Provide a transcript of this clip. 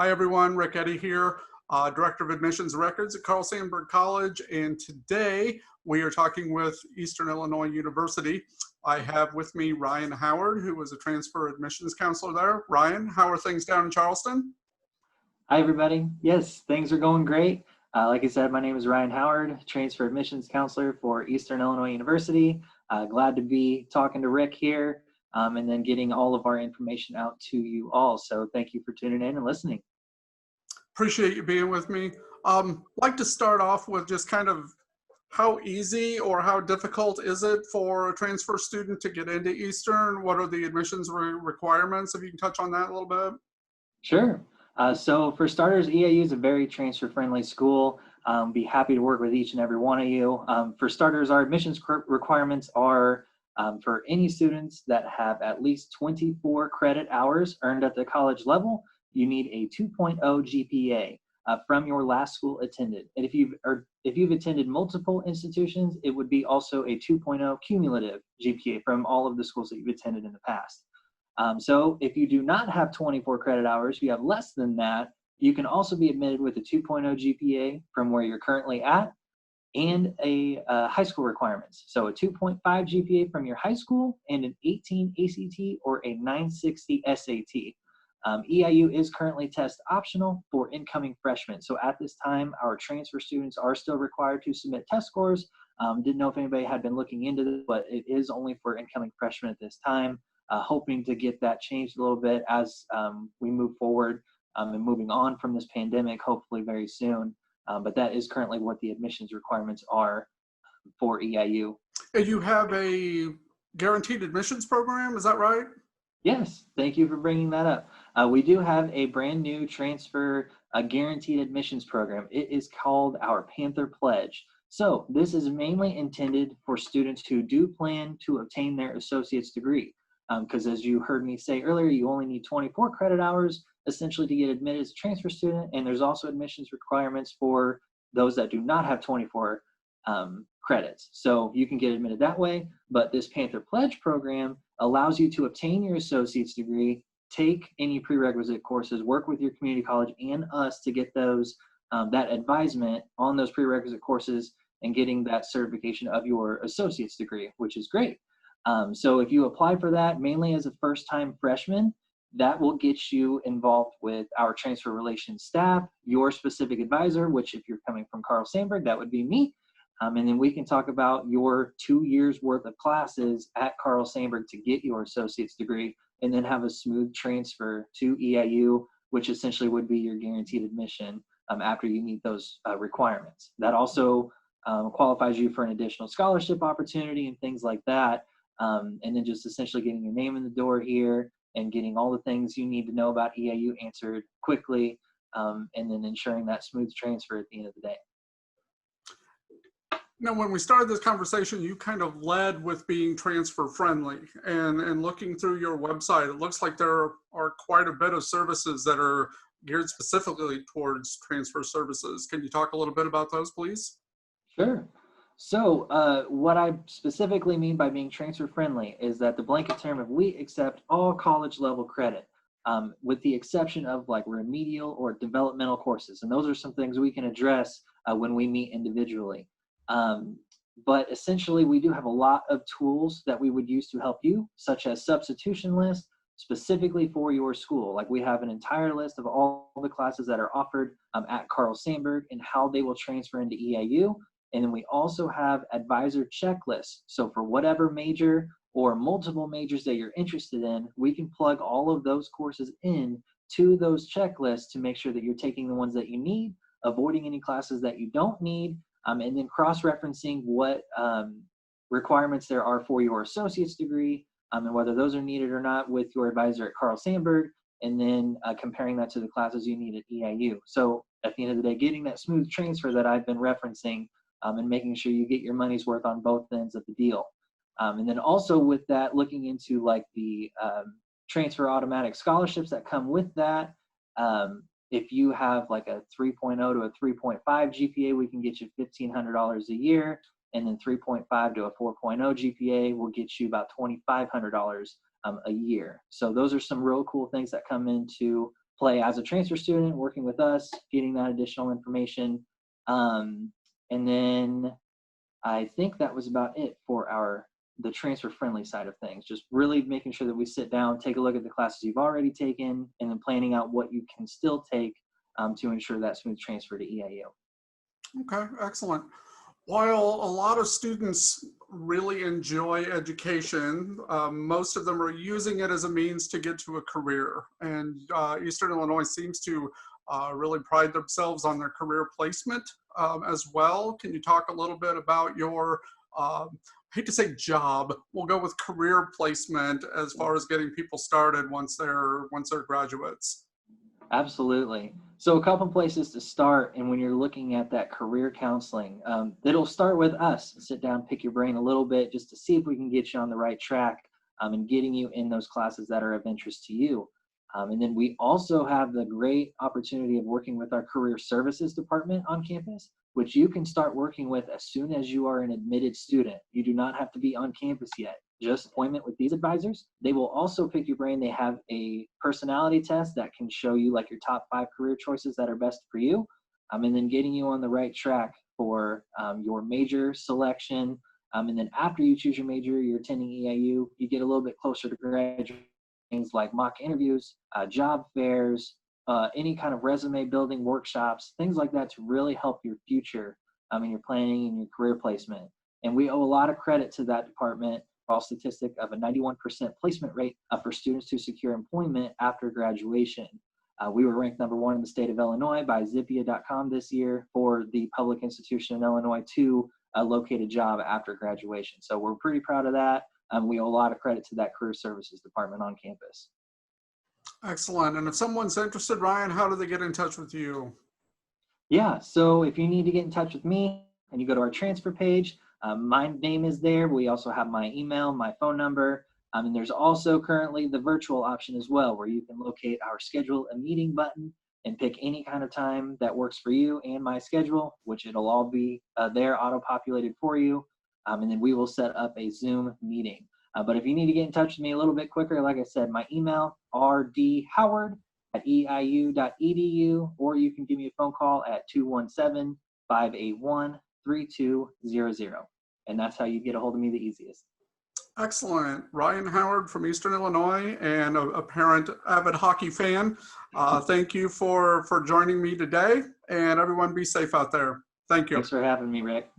Hi everyone, Rick Eddy here, Director of Admissions Records at Carl Sandburg College, and today we are talking with Eastern Illinois University. I have with me Ryan Howard, who was a transfer admissions counselor there. Ryan, how are things down in Charleston? Hi everybody. Yes, things are going great. Like I said, my name is Ryan Howard, transfer admissions counselor for Eastern Illinois University. Glad to be talking to Rick here and then getting all of our information out to you all. So thank you for tuning in and listening. Appreciate you being with me. Like to start off with just kind of how easy or how difficult is it for a transfer student to get into Eastern? What are the admissions requirements? If you can touch on that a little bit. Sure. So for starters, EIU is a very transfer-friendly school. Be happy to work with each and every one of you. For starters, our admissions requirements are for any students that have at least 24 credit hours earned at the college level. You need a 2.0 GPA from your last school attended. And if you've attended multiple institutions, it would be also a 2.0 cumulative GPA from all of the schools that you've attended in the past. So if you do not have 24 credit hours, if you have less than that, you can also be admitted with a 2.0 GPA from where you're currently at and a high school requirements. So a 2.5 GPA from your high school and an 18 ACT or a 960 SAT. EIU is currently test optional for incoming freshmen. So at this time, our transfer students are still required to submit test scores. Didn't know if anybody had been looking into this, but it is only for incoming freshmen at this time. Hoping to get that changed a little bit as we move forward and moving on from this pandemic, hopefully very soon. But that is currently what the admissions requirements are for EIU. And you have a guaranteed admissions program, is that right? Yes, thank you for bringing that up. We do have a brand new transfer guaranteed admissions program. It is called our Panther Pledge. So this is mainly intended for students who do plan to obtain their associate's degree. Because as you heard me say earlier, you only need 24 credit hours essentially to get admitted as a transfer student, and there's also admissions requirements for those that do not have 24 credits. So you can get admitted that way, but this Panther Pledge program allows you to obtain your associate's degree, take any prerequisite courses, work with your community college and us to get those that advisement on those prerequisite courses and getting that certification of your associate's degree, which is great. So if you apply for that mainly as a first-time freshman, that will get you involved with our transfer relations staff, your specific advisor, which if you're coming from Carl Sandburg, that would be me. And then we can talk about your 2 years worth of classes at Carl Sandburg to get your associate's degree and then have a smooth transfer to EIU, which essentially would be your guaranteed admission after you meet those requirements. That also qualifies you for an additional scholarship opportunity and things like that. And then just essentially getting your name in the door here and getting all the things you need to know about EIU answered quickly, and then ensuring that smooth transfer at the end of the day. Now, when we started this conversation, you kind of led with being transfer friendly, and looking through your website, it looks like there are quite a bit of services that are geared specifically towards transfer services. Can you talk a little bit about those, please? Sure. So what I specifically mean by being transfer friendly is that the blanket term of we accept all college level credit, with the exception of like remedial or developmental courses. And those are some things we can address when we meet individually. But essentially we do have a lot of tools that we would use to help you, such as substitution lists specifically for your school. Like we have an entire list of all the classes that are offered at Carl Sandburg and how they will transfer into EIU. And then we also have advisor checklists. So for whatever major or multiple majors that you're interested in, we can plug all of those courses in to those checklists to make sure that you're taking the ones that you need, avoiding any classes that you don't need, and then cross-referencing what requirements there are for your associate's degree and whether those are needed or not with your advisor at Carl Sandburg, and then comparing that to the classes you need at EIU. So at the end of the day, getting that smooth transfer that I've been referencing and making sure you get your money's worth on both ends of the deal. And then also with that, looking into like the transfer automatic scholarships that come with that. If you have like a 3.0 to a 3.5 GPA, we can get you $1,500 a year. And then 3.5 to a 4.0 GPA will get you about $2,500 a year. So those are some real cool things that come into play as a transfer student, working with us, getting that additional information. And then I think that was about it for the transfer friendly side of things. Just really making sure that we sit down, take a look at the classes you've already taken, and then planning out what you can still take to ensure that smooth transfer to EIU. Okay, excellent. While a lot of students really enjoy education, most of them are using it as a means to get to a career. And Eastern Illinois seems to really pride themselves on their career placement as well. Can you talk a little bit about your, I hate to say job, we'll go with career placement as far as getting people started once they're graduates? Absolutely. So a couple places to start, and when you're looking at that career counseling, it'll start with us. Sit down, pick your brain a little bit, just to see if we can get you on the right track and getting you in those classes that are of interest to you. And then we also have the great opportunity of working with our career services department on campus, which you can start working with as soon as you are an admitted student. You do not have to be on campus yet. Just appointment with these advisors. They will also pick your brain. They have a personality test that can show you like your top 5 career choices that are best for you, and then getting you on the right track for your major selection. And then after you choose your major, you're attending EIU, you get a little bit closer to graduating. Things like mock interviews, job fairs, any kind of resume building workshops, things like that to really help your future in your planning and your career placement. And we owe a lot of credit to that department. All statistic of a 91% placement rate for students to secure employment after graduation. We were ranked #1 in the state of Illinois by Zippia.com this year for the public institution in Illinois to locate a job after graduation. So we're pretty proud of that. We owe a lot of credit to that career services department on campus. Excellent. And if someone's interested, Ryan, how do they get in touch with you? Yeah, so if you need to get in touch with me and you go to our transfer page, my name is there. We also have my email, my phone number, and there's also currently the virtual option as well, where you can locate our schedule a meeting button and pick any kind of time that works for you and my schedule, which it'll all be there auto-populated for you, and then we will set up a Zoom meeting. But if you need to get in touch with me a little bit quicker, like I said, my email, rdhoward@eiu.edu, or you can give me a phone call at 217-581-3200. And that's how you get a hold of me the easiest. Excellent. Ryan Howard from Eastern Illinois and a apparent avid hockey fan. Thank you for joining me today, and everyone be safe out there. Thank you. Thanks for having me, Rick.